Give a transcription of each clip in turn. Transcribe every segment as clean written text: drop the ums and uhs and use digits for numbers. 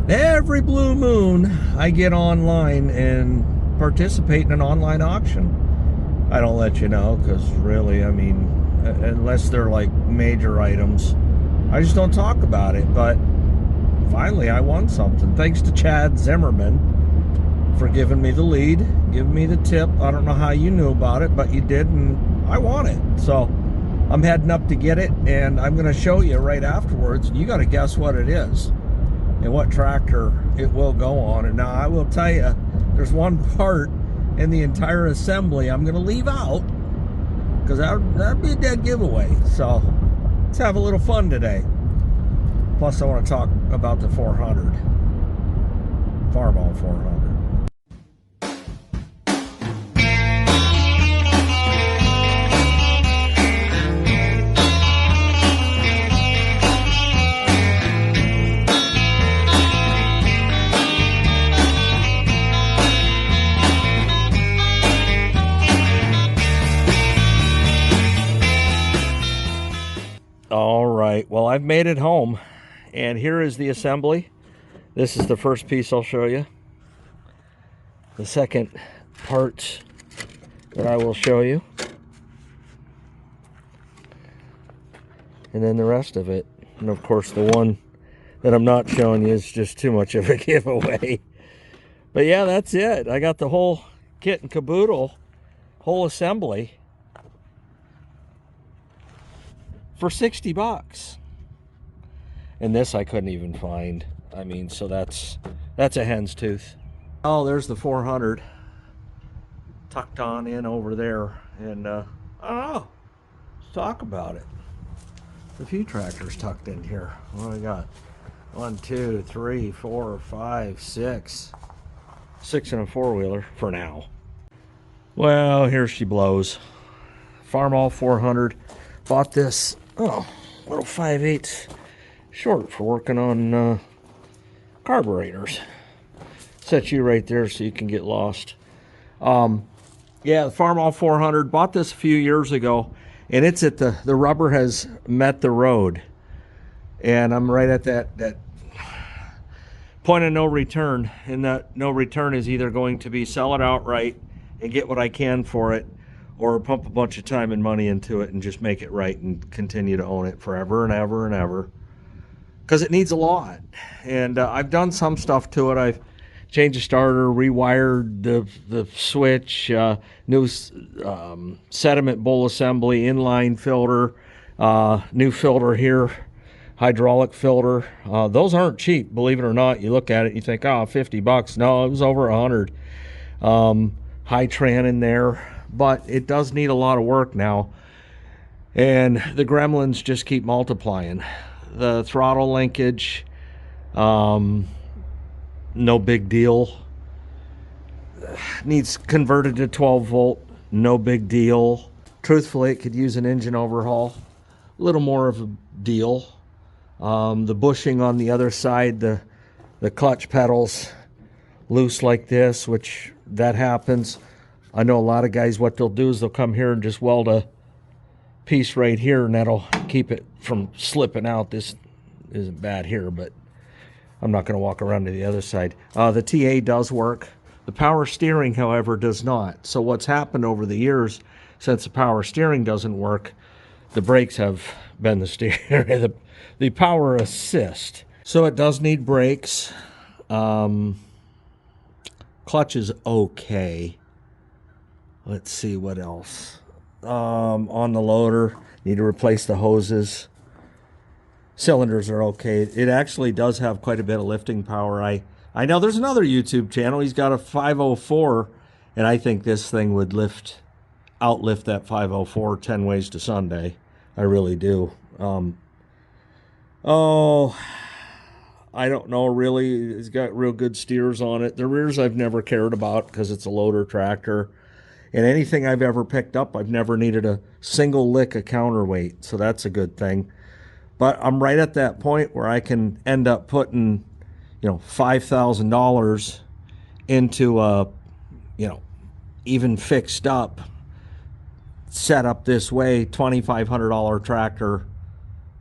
Every blue moon, I get online and participate in an online auction. I don't let you know because really, I mean, unless they're like major items, I just don't talk about it. But finally, I won something. Thanks to Chad Zimmerman for giving me the lead, giving me the tip. I don't know how you knew about it, but you did, and I won it. So I'm heading up to get it, and I'm going to show you right afterwards. You got to guess what it is and what tractor it will go on. And now I will tell you, there's one part in the entire assembly I'm going to leave out because that'd be a dead giveaway. So let's have a little fun today. Plus I want to talk about the 400 Farmall 400. All right, well, I've made it home, and here is the assembly. This is the first piece I'll show you. The second part that I will show you. And then the rest of it. And of course, the one that I'm not showing you is just too much of a giveaway. But yeah, that's it. I got the whole kit and caboodle, whole assembly, for 60 bucks. And this I couldn't even find. I mean, so that's a hen's tooth. Oh, there's the 400 tucked on in over there. And I don't know, let's talk about it. A few tractors tucked in here. What do I got? 1, 2, 3, 4, 5, 6. 6 and a four-wheeler for now. Well, here she blows. Farmall 400. Bought this, oh, little 5/8 short for working on carburetors. Set you right there so you can get lost. Yeah, the Farmall 400. Bought this a few years ago, and it's at the rubber has met the road, and I'm right at that point of no return. And that no return is either going to be sell it outright and get what I can for it, or pump a bunch of time and money into it and just make it right and continue to own it forever and ever and ever. Because it needs a lot. And I've done some stuff to it. I've changed the starter, rewired the switch, new sediment bowl assembly, inline filter, new filter here, hydraulic filter. Those aren't cheap, believe it or not. You look at it, you think, oh, 50 bucks. No, it was over 100. High tran in there. But it does need a lot of work now, and the gremlins just keep multiplying. The throttle linkage, no big deal. Needs converted to 12 volt, no big deal. Truthfully, it could use an engine overhaul, a little more of a deal. The bushing on the other side, the clutch pedals loose like this, which that happens. I know a lot of guys, what they'll do is they'll come here and just weld a piece right here, and that'll keep it from slipping out. This isn't bad here, but I'm not going to walk around to the other side. The TA does work. The power steering, however, does not. So what's happened over the years, since the power steering doesn't work, the brakes have been the steering, the power assist. So it does need brakes. Clutch is okay. Let's see what else. On the loader, need to replace the hoses. Cylinders are okay. It actually does have quite a bit of lifting power. I know there's another YouTube channel. He's got a 504, and I think this thing would outlift that 504 10 ways to Sunday. I really do. Oh, I don't know, really. It's got real good steers on it. The rears I've never cared about because it's a loader tractor. And anything I've ever picked up, I've never needed a single lick of counterweight, so that's a good thing. But I'm right at that point where I can end up putting, $5,000 into a, even fixed up, set up this way, $2,500 tractor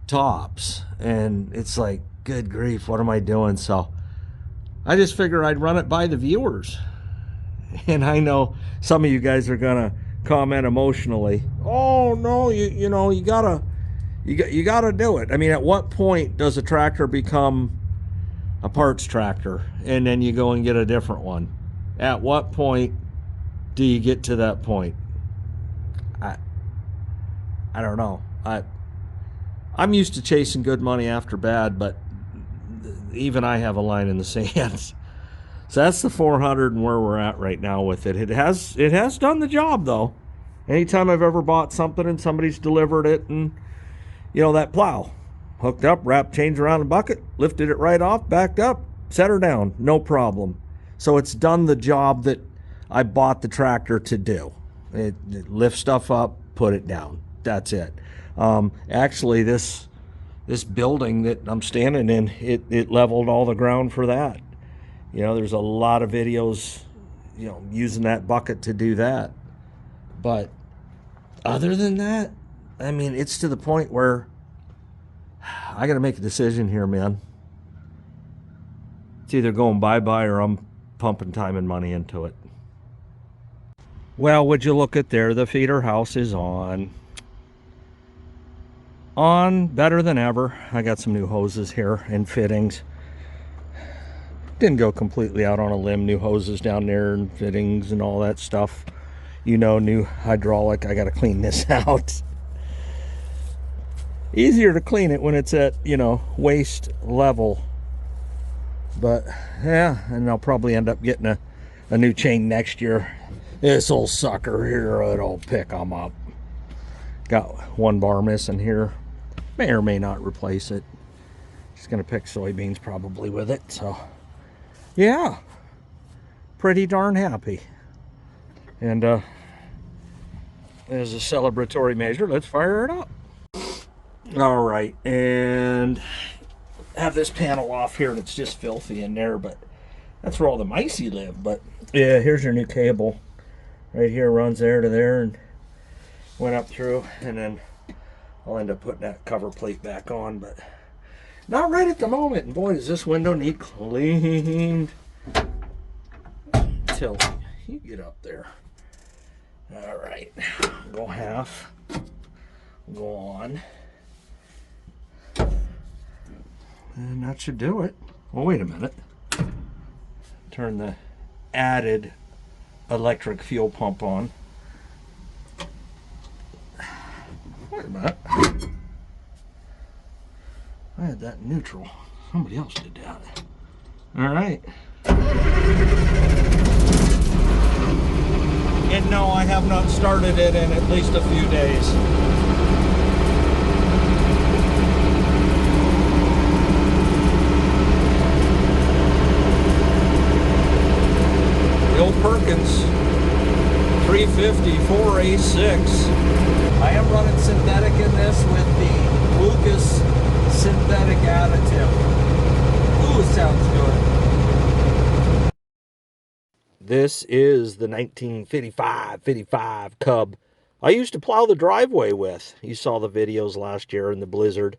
tops. And it's like, good grief, what am I doing? So I just figure I'd run it by the viewers. And I know some of you guys are gonna comment emotionally. Oh no, you know you gotta do it. I mean, at what point does a tractor become a parts tractor and then you go and get a different one? At what point do you get to that point? I don't know. I'm used to chasing good money after bad, but even I have a line in the sand. So that's the 400 and where we're at right now with it. It has done the job though. Anytime I've ever bought something and somebody's delivered it, and you know, that plow hooked up, wrapped chains around the bucket, lifted it right off, backed up, set her down, no problem. So it's done the job that I bought the tractor to do. It lifts stuff up, put it down. That's it. Actually, this building that I'm standing in, it leveled all the ground for that. You know, there's a lot of videos, you know, using that bucket to do that. But other than that, I mean, it's to the point where I got to make a decision here, man. It's either going bye-bye or I'm pumping time and money into it. Well, would you look at there, the feeder house is on. On better than ever. I got some new hoses here and fittings. Didn't go completely out on a limb. New hoses down there and fittings and all that stuff. You know, new hydraulic. I got to clean this out. Easier to clean it when it's at, you know, waist level. But yeah, and I'll probably end up getting a new chain next year. This old sucker here, it'll pick them up. Got one bar missing here. May or may not replace it. Just gonna pick soybeans probably with it. So yeah, pretty darn happy. And as a celebratory measure, let's fire it up. All right, and have this panel off here, and it's just filthy in there, but that's where all the micey live. But yeah, here's your new cable. Right here, runs there to there, and went up through, and then I'll end up putting that cover plate back on, but not right at the moment. And boy, does this window need cleaned. Until you get up there. All right, go half, go on. And that should do it. Well, wait a minute. Turn the added electric fuel pump on. Wait a minute. I had that in neutral. Somebody else did that. All right. And no, I have not started it in at least a few days. The old Perkins 350 4A6. I am running synthetic in this with the Lucas synthetic additive. Ooh, it sounds good. This is the 1955 Cub I used to plow the driveway with. You saw the videos last year in the blizzard.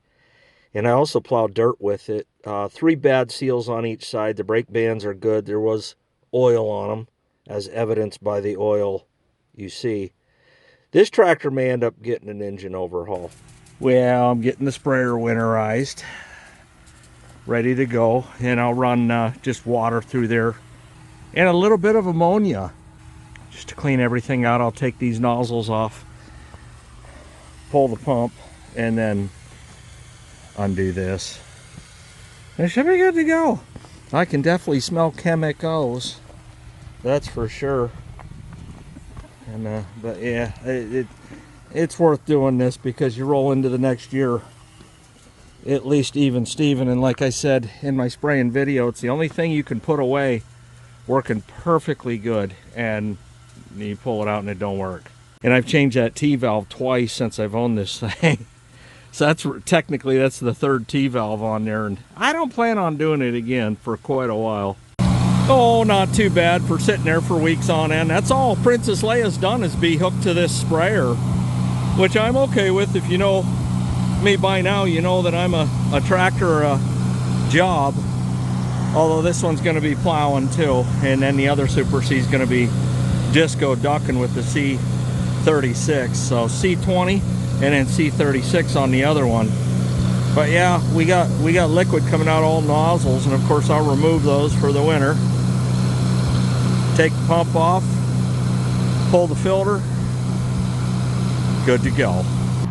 And I also plowed dirt with it. 3 bad seals on each side. The brake bands are good. There was oil on them, as evidenced by the oil you see. This tractor may end up getting an engine overhaul. Well, I'm getting the sprayer winterized, ready to go, and I'll run just water through there and a little bit of ammonia just to clean everything out. I'll take these nozzles off, pull the pump, and then undo this. It should be good to go. I can definitely smell chemicals, that's for sure. And but yeah, it's worth doing this because you roll into the next year at least even Steven. And like I said in my spraying video, it's the only thing you can put away working perfectly good, and you pull it out and it don't work. And I've changed that T-valve twice since I've owned this thing. So that's technically that's the 3rd T-valve on there, and I don't plan on doing it again for quite a while. Oh, not too bad for sitting there for weeks on end. That's all Princess Leia's done is be hooked to this sprayer, which I'm okay with. If you know me by now, you know that I'm a tractor job. Although this one's going to be plowing too, and then the other Super C is going to be disco ducking with the C36. So C20 and then C36 on the other one. But yeah, we got liquid coming out all nozzles, and of course I'll remove those for the winter. Take the pump off, pull the filter, good to go.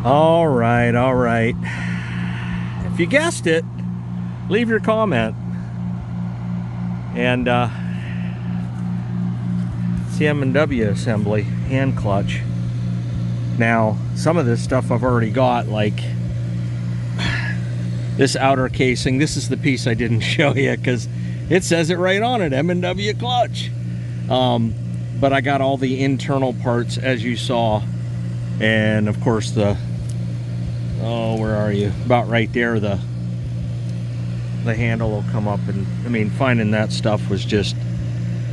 All right, all right. If you guessed it, leave your comment. And it's the M&W assembly, hand clutch. Now, some of this stuff I've already got, like this outer casing. This is the piece I didn't show you because it says it right on it, M&W clutch. But I got all the internal parts as you saw. And of course the, oh, where are you? About right there, the handle will come up. And I mean, finding that stuff was just,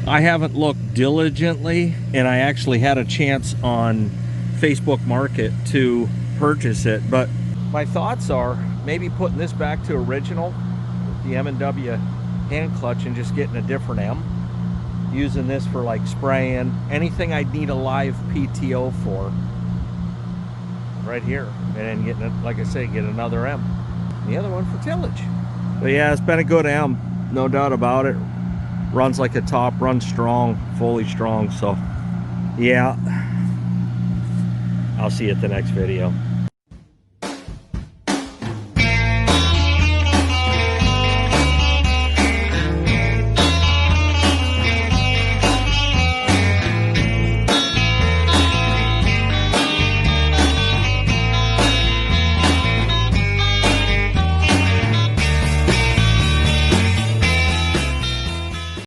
I haven't looked diligently, and I actually had a chance on Facebook Market to purchase it. But my thoughts are maybe putting this back to original with the M&W hand clutch and just getting a different M. Using this for like spraying, anything I'd need a live PTO for. Right here. And then getting it, like I say, get another M. The other one for tillage. But yeah, it's been a good M, no doubt about it. Runs like a top, runs strong, fully strong. So yeah, I'll see you at the next video.